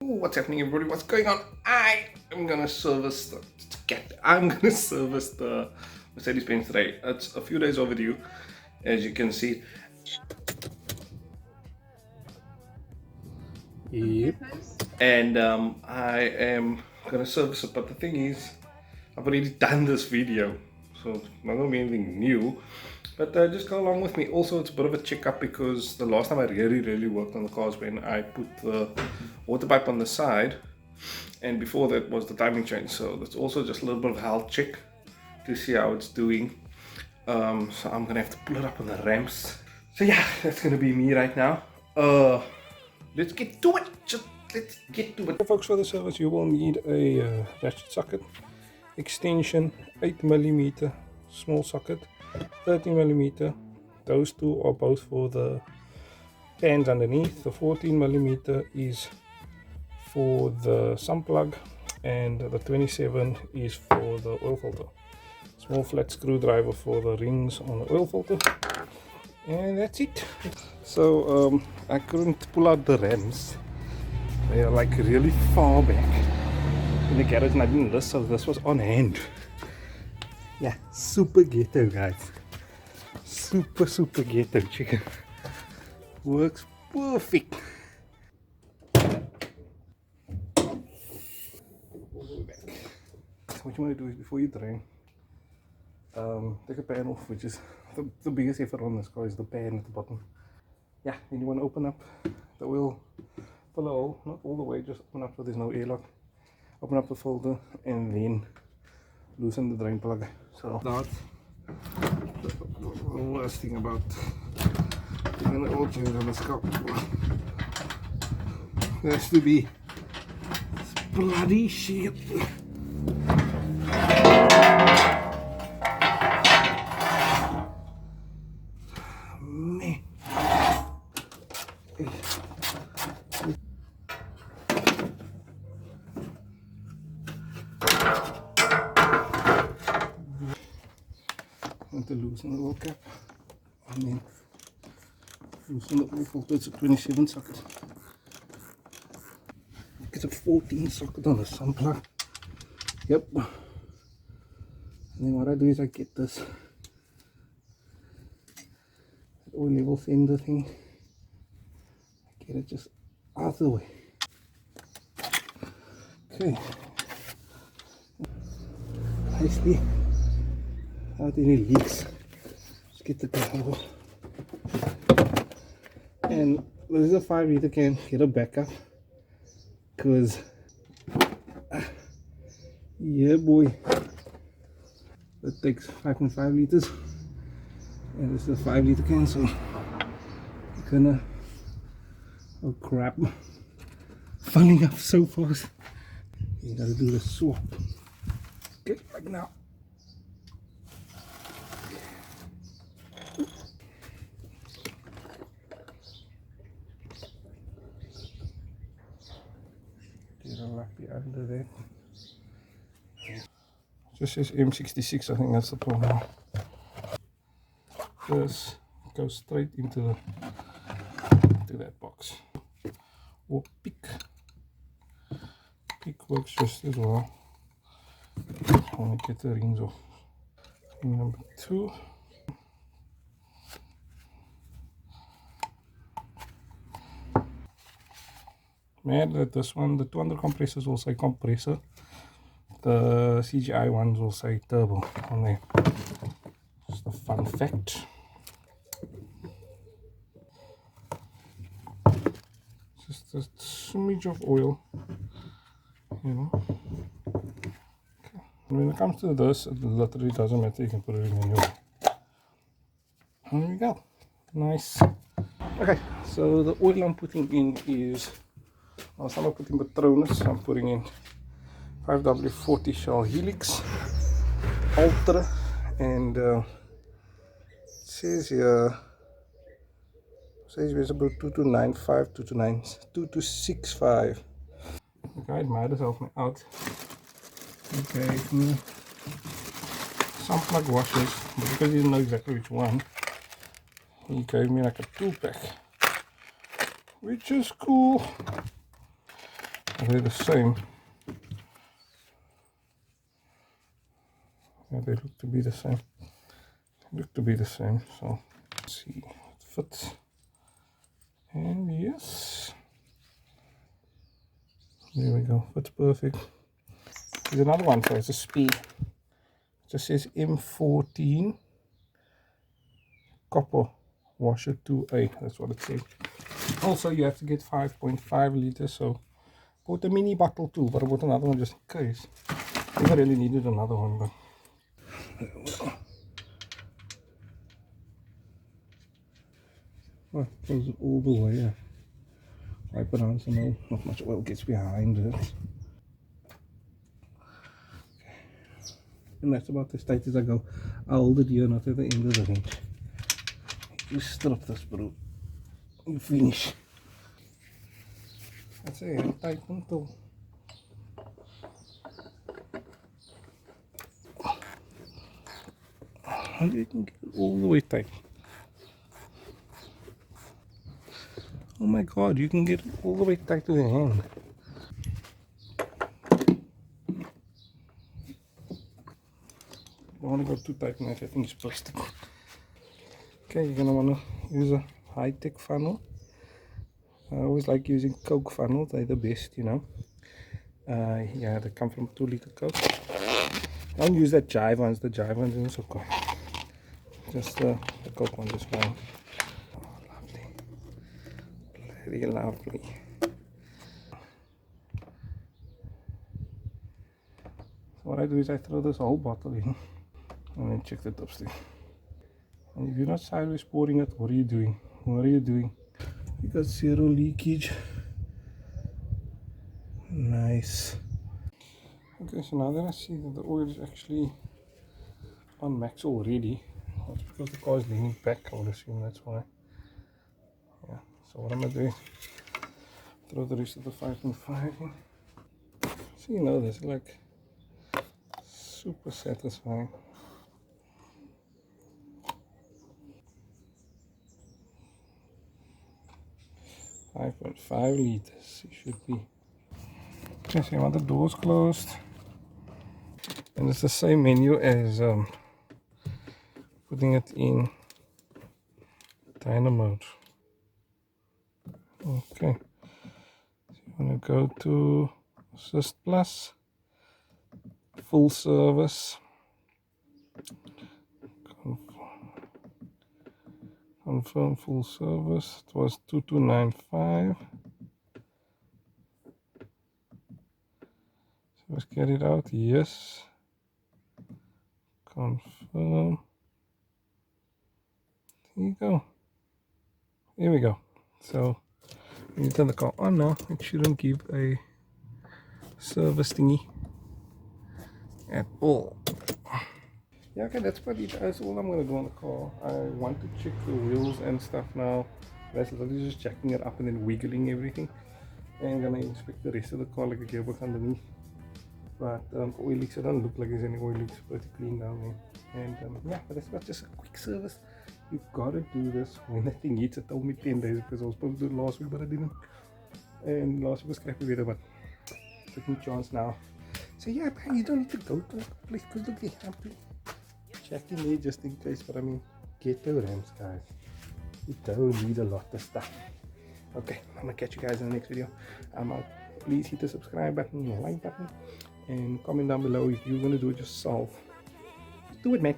What's happening, everybody? What's going on? I am gonna service the Mercedes-Benz today. It's a few days overdue, as you can see. Yep. And I am gonna service it, but the thing is, I've already done this video, so it's not gonna be anything new. But just go along with me. Also, it's a bit of a checkup because the last time I really worked on the car was when I put the water pipe on the side, and before that was the timing change. So that's also just a little bit of a health check to see how it's doing. So I'm gonna have to pull it up on the ramps. So yeah, that's gonna be me right now. Let's get to it. Let's get to it. Folks, for the service you will need a ratchet socket, extension, 8mm small socket, 30mm. Those two are both for the pans underneath. The 14mm is for the sump plug, and the 27 is for the oil filter. Small flat screwdriver for the rings on the oil filter, and that's it. So I couldn't pull out the rams. They are like really far back in the garage and I didn't list, so this was on hand. Yeah, super ghetto, guys. Super ghetto chicken. Works perfect. So what you want to do is, before you drain, take a pan off, which is the biggest effort on this car is the pan at the bottom. Yeah, then you want to open up the oil filler hole, not all the way, just open up so there's no airlock. Open up the filter and then loosen the drain plug. So that's the worst thing about doing an oil change on this car. It has to be bloody shit. Man. To loosen the oil cap and then loosen the oil filter. It's a 27 socket. It's a 14 socket on the sump plug. Yep. And then what I do is I get this oil level fender thing. I get it just out of the way. Okay. Nicely. Without any leaks. Let's get the car out. And this is a 5-liter can. Get a backup, because yeah boy, that takes 5.5 liters, and this is a 5-liter can, so you're gonna, oh crap, filling up so fast. You gotta do the swap. Okay, like now. Under there. Just says M66, I think that's the problem. This goes straight into that box. Or pick. Pick works just as well. I want to get the rings off. Ring number 2. Mad that this one, the 200 compressors will say compressor, the CGI ones will say turbo on there. Just a fun fact. Just a smidge of oil, you know. Okay. And when it comes to this, it literally doesn't matter, you can put it in anywhere. There we go. Nice. Okay, so the oil I'm putting in is, I'm not putting Patronus, I'm putting in 5W40 Shell Helix Ultra, and it says here, says visible 2295, 2265. The guy might have helped me out. He gave me some plug washers, but because he didn't know exactly which one, he gave me like a 2-pack, which is cool. they're the same. Yeah, they look to be the same. So let's see, it fits. And yes, there we go, fits perfect. Here's another one for us, a speed. It just says M14 copper washer 2A, that's what it says. Also, you have to get 5.5 liters, so bought a mini bottle too, but I bought another one just in case. Never really needed another one, but well, goes all the way. Yeah. Wipe it on so not much oil gets behind it. And that's about as tight as I go. I'll hold it here, not at the end of the range. You strip this, bro. You finish. That's it, tight until. And you can get it all the way tight. Oh my god, you can get it all the way tight to the hand. I don't want to go too tight now, I think it's busted. Okay, you're going to want to use a high-tech funnel. I always like using Coke funnels, they're the best, you know. Yeah, they come from 2 liter Coke. Don't use that Jive ones, the Jive ones are also cool. Just the Coke one, just fine. Oh, lovely. Very lovely. So what I do is I throw this whole bottle in and then check the dipstick. And if you're not sideways pouring it, what are you doing? You got zero leakage. Nice. Okay, so now that I see that the oil is actually on max already, that's because the car is leaning back, I would assume that's why. Yeah, so what I'm gonna do is throw the rest of the 5.5 in. So you know, this is like super satisfying. 5.5 liters it should be. Okay, so you want the doors closed, and it's the same menu as putting it in dyno mode. Okay, so you want to go to Assist Plus, full service, confirm full service. It was 2295. So let's get it out. Yes, confirm. There you go. Here we go. So when you turn the car on now, it shouldn't give a service thingy at all. Yeah, okay, that's about it. That's all I'm going to do on the car. I want to check the wheels and stuff now. That's literally just checking it up and then wiggling everything. And I'm going to inspect the rest of the car, like the gearbox underneath. But oil leaks, I don't look like there's any oil leaks, pretty clean down there. And yeah, but that's about just a quick service. You've got to do this when the thing hits. It told me 10 days because I was supposed to do it last week, but I didn't. And last week was crappy weather, but taking a chance now. So yeah, man, you don't need to go to a place because look, I'm checking there just in case. But I mean, get the Rams, guys. You don't need a lot of stuff. Okay, I'm gonna catch you guys in the next video. I'm out. Please hit the subscribe button, the like button, and comment down below if you want to do it yourself. Just do it, man.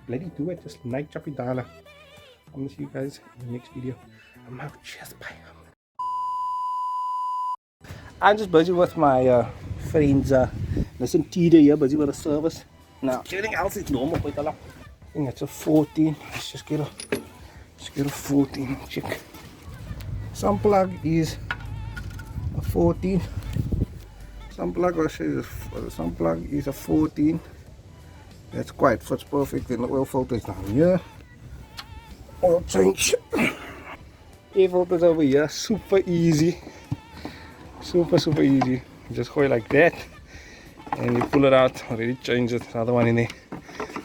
Bloody do it. Just like choppy dollar. I'm gonna see you guys in the next video. I'm out. Cheers, bye. I'm just busy with my friends. Listen, Tida here, busy with the service. Now, everything else is normal. I think it's a 14. Let's just get a 14. Check. Some plug is a 14. Some plug is a 14. That's quite fits perfect. Then the oil filter is down here. Oil change. Air filters over here. Super easy. Super easy. You just go like that and you pull it out. Already changed it. Another one in there.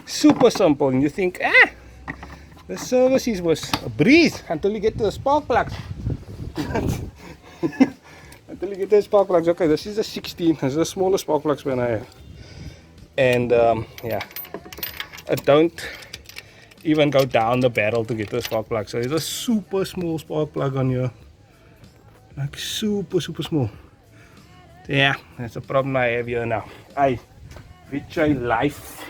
Super simple. And you think, the services was a breeze until you get to the spark plug. Until you get the spark plugs. Okay, this is a 16. This is the smallest spark plugs one I have. And yeah, I don't even go down the barrel to get the spark plug. So it's a super small spark plug on here. Like super small. Yeah, that's a problem I have here now. Hey, Victory life.